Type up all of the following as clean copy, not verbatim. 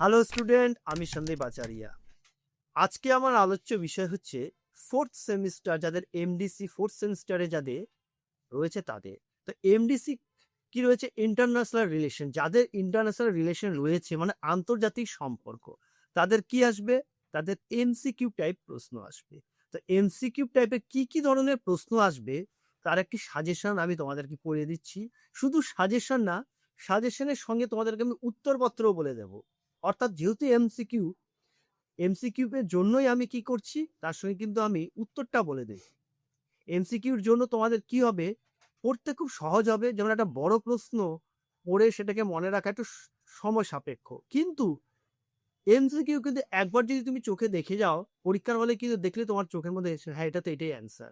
Hello student, আমি সন্দীপ আচারিয়া। আজকে আমার আলোচ্য বিষয় হচ্ছে ফোর্থ সেমিস্টার, যাদের এমডিসি ফোর্থ সেমিস্টারে যাদের রয়েছে তাদের। তো এমডিসি কি রয়েছে? International relation. যাদের ইন্টারন্যাশনাল রিলেশন রয়েছে মানে আন্তর্জাতিক সম্পর্ক, তাদের কি আসবে? তাদের এমসিকিউ টাইপ প্রশ্ন আসবে। তো এমসিকিউ টাইপের কি কি ধরনের প্রশ্ন আসবে তার একটি সাজেশন আমি তোমাদেরকে করে দিচ্ছি। শুধু সাজেশন না, সাজেশনের সঙ্গে তোমাদেরকে আমি উত্তরপত্রও বলে দেব। অর্থাৎ যেহেতু এমসিকিউ, এমসিকিউ এর জন্যই আমি কি করছি, তার সঙ্গে কিন্তু আমি উত্তরটা বলে দেব। এমসিকিউর জন্য তোমাদের কি হবে, পড়তে খুব সহজ হবে। যেমন একটা বড় প্রশ্ন পড়ে সেটাকে মনে রাখা একটু সময় সাপেক্ষ, কিন্তু এমসিকিউ কিন্তু একবার যদি তুমি চোখে দেখে যাও, পরীক্ষার হলে কিন্তু দেখলে তোমার চোখের মধ্যে এসে হ্যাঁ এটা তো এটাই অ্যান্সার।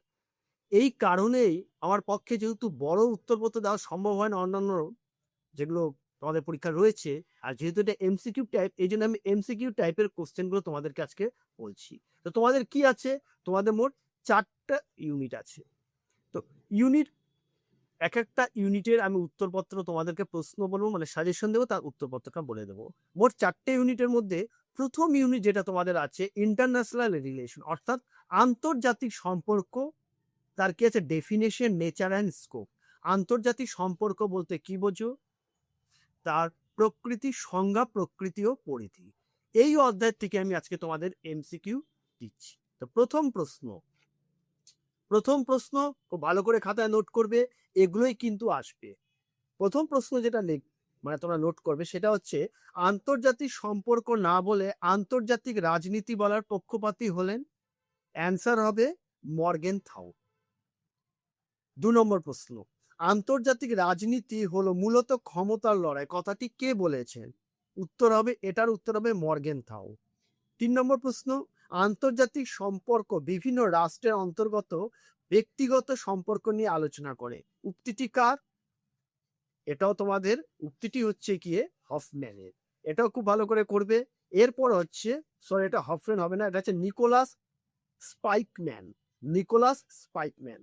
এই কারণেই আমার পক্ষে যেহেতু বড় উত্তরপত্র দেওয়া সম্ভব হয় না অন্যান্য যেগুলো তোমাদের পরীক্ষা রয়েছে, আর যেহেতু এটা এমসিকিউ টাইপ, এই জন্য আমি এমসিকিউ টাইপের কোশ্চেনগুলো তোমাদেরকে আজকে বলছি। তো তোমাদের কি আছে, তোমাদের মোট 4টা ইউনিট আছে। তো ইউনিট, এক একটা ইউনিটের আমি উত্তরপত্র তোমাদেরকে প্রশ্ন বলবো, মানে সাজেশন দেবো, তার উত্তরপত্রটা বলে দেবো। মোট 4টে ইউনিটের মধ্যে প্রথম ইউনিট যেটা তোমাদের আছে ইন্টারন্যাশনাল রিলেশন, অর্থাৎ আন্তর্জাতিক সম্পর্ক। তার কি আছে? Definition, nature and scope. আন্তর্জাতিক সম্পর্ক বলতে কি বোঝো? তার প্রকৃতি, সংজ্ঞা, প্রকৃতি ও পরিধি। এই অধ্যায় থেকে আমি আজকে তোমাদের এমসিকিউ দিচ্ছি। তো প্রথম প্রশ্ন খুব ভালো করে খাতায় নোট করবে, এগুলোই কিন্তু আসবে। প্রথম প্রশ্ন যেটা মানে তোমরা নোট করবে সেটা হচ্ছে, আন্তর্জাতিক সম্পর্ক না বলে আন্তর্জাতিক রাজনীতি বলার পক্ষপাতী হলেন? অ্যান্সার হবে মর্গেনথাউ। 2 নম্বর প্রশ্ন, আন্তর্জাতিক রাজনীতি হলো মূলত ক্ষমতার লড়াই, কথাটি কে বলেছেন? এটার উত্তর হবে মর্গেনথাউ। 3 নম্বর প্রশ্ন, আন্তর্জাতিক সম্পর্ক বিভিন্ন রাষ্ট্রের অন্তর্গত ব্যক্তিগত সম্পর্ক নিয়ে আলোচনা করে, উক্তিটি কার? এটাও তোমাদের উক্তিটি হচ্ছে গিয়ে হফম্যানের। এটাও খুব ভালো করে করবে। এরপর হচ্ছে, সরি এটা হফম্যান হবে না, এটা হচ্ছে নিকোলাস স্পাইকম্যান।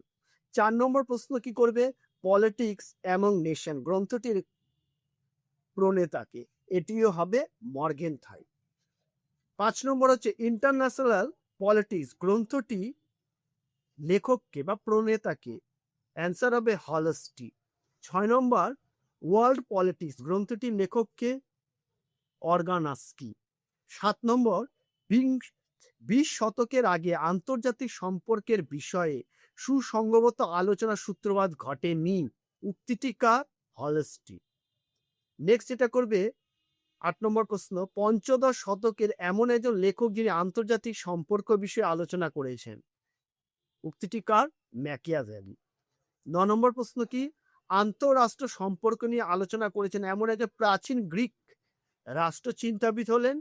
4 নম্বর প্রশ্ন কি করবে? পলিটিক্স অ্যামং নেশন গ্রন্থটির প্রণেতাকে? এটিও হবে মর্গেনথাউ। 5 নম্বর হচ্ছে ইন্টারন্যাশনাল পলিটিক্স গ্রন্থটি লেখককে বা প্রণেতাকে? অ্যান্সার হবে হলস্টি। 6 নম্বর, ওয়ার্ল্ড পলিটিক্স গ্রন্থটির লেখককে? অর্গানাস্কি। 7 নম্বর, 20 শতকের আগে আন্তর্জাতিক সম্পর্কের বিষয়ে সুসংগত আলোচনা সূত্রপাত ঘটেনি, উক্তিটি কার? হলস্টি। নেক্সট যেটা করবে, 8 নম্বর প্রশ্ন, পঞ্চদশ শতকের এমন একজন লেখক যিনি আন্তর্জাতিক সম্পর্ক বিষয়ে আলোচনা করেছেন, উক্তিটি কার? ম্যাকিয়াভেলি। 9 নম্বর প্রশ্ন কি, আন্তঃরাষ্ট্র সম্পর্ক নিয়ে আলোচনা করেছেন এমন একজন প্রাচীন গ্রিক রাষ্ট্রচিন্তাবিদ হলেন?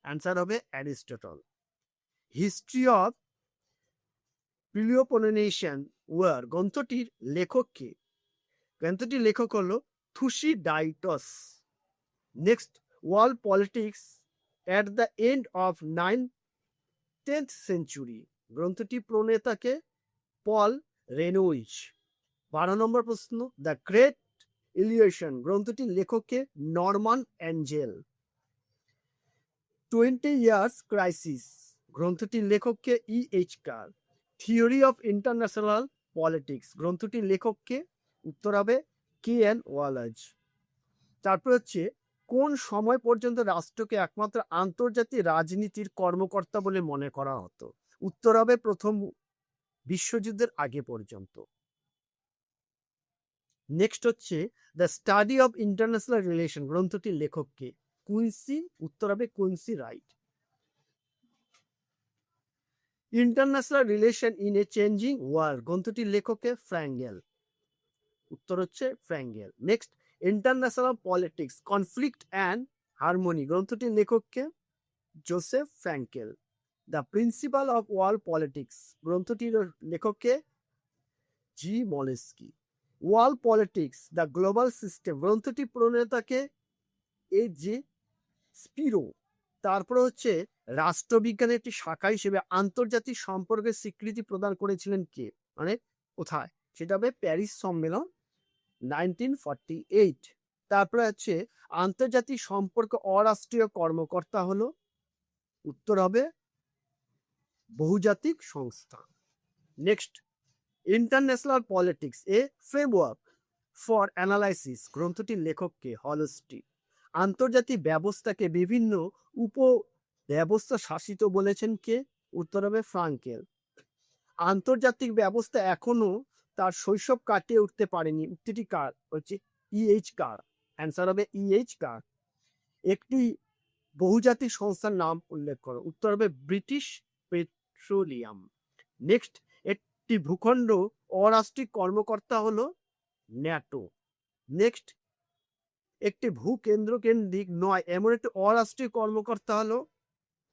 অ্যান্সার হবে Aristotle. History of Peloponnesian war গ্রন্থটির লেখক কে? গ্রন্থটির লেখক হলো Thucydides. Next, world politics at the end of 10th century গ্রন্থটি প্রণেতাকে? পল রেনোইজ। 12 নম্বর প্রশ্ন, দ্য গ্রেট ইলিউশন গ্রন্থটির লেখককে? Norman Angel. 20 ইয়ার্স ক্রাইসিস গ্রন্থটির লেখককে? E.H. Carr. Theory of international politics গ্রন্থটির লেখককে? উত্তর হবে K.N. ওয়ালাজ। তারপর হচ্ছে, কোন সময় পর্যন্ত রাষ্ট্রকে একমাত্র আন্তর্জাতিক রাজনীতির কর্মকর্তা বলে মনে করা হতো? উত্তর হবে প্রথম বিশ্বযুদ্ধের আগে পর্যন্ত। নেক্সট হচ্ছে, the study of international relation গ্রন্থটির লেখককে? কুইন্সি। উত্তর হবে Quincy right. International relation in a changing world গ্রন্থটির লেখককে? ফ্র্যাঙ্গেল। উত্তর হচ্ছে Frankel. Next, international politics conflict and harmony গ্রন্থটির লেখককে? Joseph Frankel. The principle of world politics গ্রন্থটির লেখককে? G Modelski. World politics the global system গ্রন্থটির প্রণেতাকে? A.J. স্পিরো। তারপরে হচ্ছে, রাষ্ট্রবিজ্ঞানের একটি শাখা হিসেবে আন্তর্জাতিক সম্পর্কের স্বীকৃতি প্রদান করেছিলেন কে? মানে কোথায়? সেটা হবে প্যারিস সম্মেলন 1948। তারপরে হচ্ছে আন্তর্জাতিক সম্পর্ক অরাষ্ট্রীয় কর্মকর্তা হলো, উত্তর হবে বহুজাতিক সংস্থা। Next, international politics a framework for analysis গ্রন্থটির লেখককে হলস্টি। আন্তর্জাতিক ব্যবস্থাকে বিভিন্ন উপ ব্যবস্থা শাসিত বলেছেন কে, উত্তর হবে ফ্রাঙ্কেল। আন্তর্জাতিক ব্যবস্থা এখনো তার শৈশব কাটিয়ে উঠতে পারেনি, উক্তিটি কার, হচ্ছে ইএইচ কার, অ্যান্সার হবে ইএইচ কার। একটি বহুজাতিক সংস্থার নাম উল্লেখ করো, উত্তর হবে ব্রিটিশ পেট্রোলিয়াম। নেক্সট, একটি ভূখণ্ড অরাষ্ট্রিক কর্মকর্তা হলো ন্যাটো। নেক্সট, একটি ভূকেন্দ্রকেন্দ্রিক নয় এমন একটি অরাষ্ট্রীয় কর্মকর্তা হলো,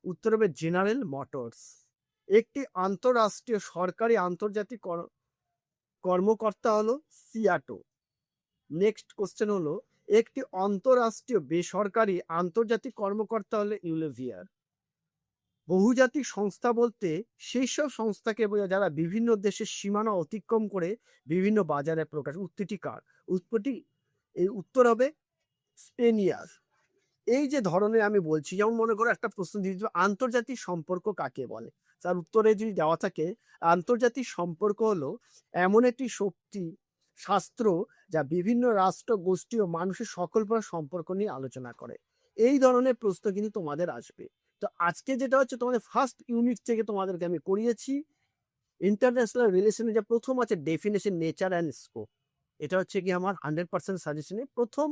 উত্তর হবে জেনারেল মোটরস। একটি আন্তঃরাষ্ট্রীয় সরকারি আন্তর্জাতিক কর্মকর্তা হলো সিয়াটো। নেক্সট কোশ্চেন হলো, একটি অন্তঃরাষ্ট্রীয় বেসরকারি আন্তর্জাতিক কর্মকর্তা হলো ইউলেভিয়ার। বহুজাতিক সংস্থা বলতে সেই সব সংস্থাকে বোঝায় যারা বিভিন্ন দেশের সীমানা অতিক্রম করে বিভিন্ন বাজারে প্রকাশ। উত্তরটি কার, উত্তরটি এই উত্তর হবে স্পেনিয়ার। এই যে ধরনের আমি বলছি, যেমন মনে করো একটা প্রশ্ন দিয়ে দিল, আন্তর্জাতিক সম্পর্ক কাকে বলে, তার উত্তরে যদি দেওয়া থাকে আন্তর্জাতিক সম্পর্ক হলো এমন একটি শক্তি শাস্ত্র যা বিভিন্ন রাষ্ট্র গোষ্ঠী ও মানুষের সকল প্রকার সম্পর্ক নিয়ে আলোচনা করে। এই ধরনের প্রশ্ন কিন্তু তোমাদের আসবে। তো আজকে যেটা হচ্ছে তোমাদের ফার্স্ট ইউনিট থেকে তোমাদেরকে আমি করিয়েছি ইন্টারন্যাশনাল রিলেশনে, যা প্রথম আছে ডেফিনেশন, নেচার অ্যান্ড স্কোপ। এটা হচ্ছে কি আমার 100% সাজেশনে প্রথম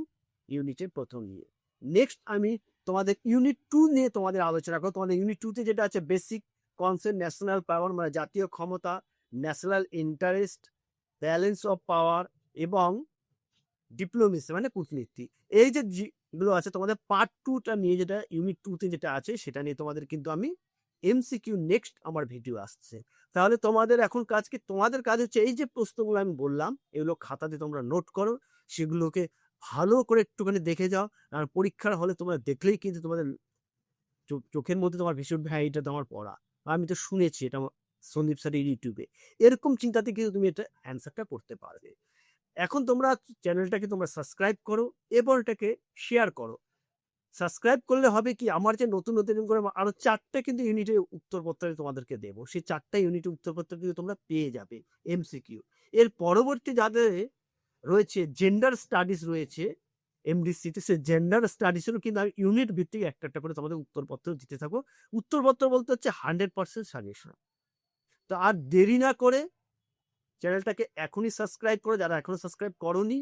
ইউনিটের প্রথম নিয়ে। নেক্সট আমি তোমাদের ইউনিট 2 নিয়ে তোমাদের আলোচনা করো। তোমাদের ইউনিট 2তে যেটা আছে বেসিক কনসেপ্ট, ন্যাশনাল পাওয়ার মানে জাতীয় ক্ষমতা, national interest, balance of power এবং ডিপ্লোমেসি মানে কূটনীতি। এই যে যেগুলো আছে তোমাদের পার্ট 2টা নিয়ে, যেটা ইউনিট 2তে যেটা আছে সেটা নিয়ে তোমাদের কিন্তু আমি এমসিকিউ নেক্সট আমার ভিডিও আসছে। তাহলে তোমাদের এখন কাজ কি, তোমাদের কাজ হচ্ছে এই যে প্রশ্নগুলো আমি বললাম এগুলো খাতাতে তোমরা নোট করো, সেগুলোকে ভালো করে একটুখানি দেখে যাও। আর পরীক্ষার হলে তোমরা দেখলেই কিন্তু তোমাদের চোখের মধ্যে তোমার ভীষণ হ্যাঁ এটা তোমার পড়া, আমি তো শুনেছি এটা সন্দীপ স্যারের ইউটিউবে, এরকম চিন্তাতে কিন্তু তুমি এটা অ্যান্সারটা করতে পারবে। এখন তোমরা চ্যানেলটাকে তোমরা সাবস্ক্রাইব করো এবং এটাকে শেয়ার করো। সাবস্ক্রাইব করলে হবে কি, আমার যে নতুন নতুন করে আরো 4টা কিন্তু ইউনিটে উত্তরপত্র তোমাদেরকে দেবো, সেই 4টা ইউনিটে উত্তরপত্র কিন্তু তোমরা পেয়ে যাবে এমসিকিউ। এর পরবর্তী যাদের রয়েছে জেন্ডার স্টাডিজ রয়েছে এমডিসিতে, সেই জেন্ডার স্টাডিজেরও কিন্তু আমি ইউনিট ভিত্তিক একটা একটা করে তোমাদের উত্তরপত্র দিতে থাকবো। উত্তরপত্র বলতে হচ্ছে 100% সাজেশন। তো আর দেরি না করে চ্যানেলটাকে এখনই সাবস্ক্রাইব করো, যারা এখনো সাবস্ক্রাইব করোনি